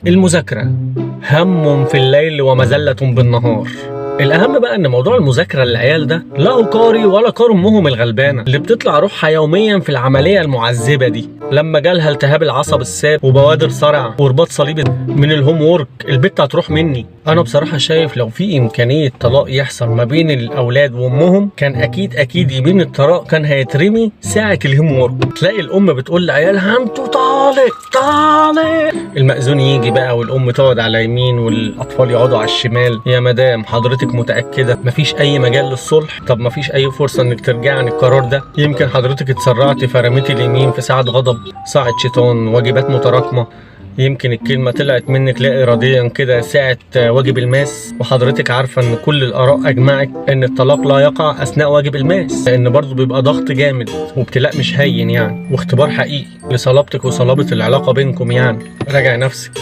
المذاكرة هم في الليل ومذلة بالنهار. الأهم بقى إن موضوع المذاكرة للعيال ده لا أقاري ولا قار أمهم الغلبانة اللي بتطلع روحها يوميا في العملية المعذبة دي، لما جالها التهاب العصب الساب وبوادر صرع ورباط صليبي من الهوم وورك البت هتروح مني. أنا بصراحة شايف لو في إمكانية طلاق يحصل ما بين الأولاد وأمهم كان أكيد يمين الطلاق كان هيترمي ساعة الهوم وورك. تلاقي الأم بتقول لعيالها أنتوا طالق. المأذون يجي بقى والأم تقعد على يمين والأطفال يقعدوا على الشمال. يا مدام حضرتك متأكدة مفيش أي مجال للصلح؟ طب مفيش أي فرصة إنك ترجعي عن القرار ده؟ يمكن حضرتك اتسرعتي فرميتي اليمين في ساعة غضب، ساعة شيطان، واجبات متراكمة. يمكن الكلمة طلعت منك لا إراديا كده ساعة واجب الماس، وحضرتك عارفة إن كل الآراء أجمعت إن الطلاق لا يقع أثناء واجب الماس، لأن برضه بيبقى ضغط جامد وابتلاء مش هين يعني، واختبار حقيقي لصلابتك وصلابة العلاقة بينكم يعني. راجع نفسك.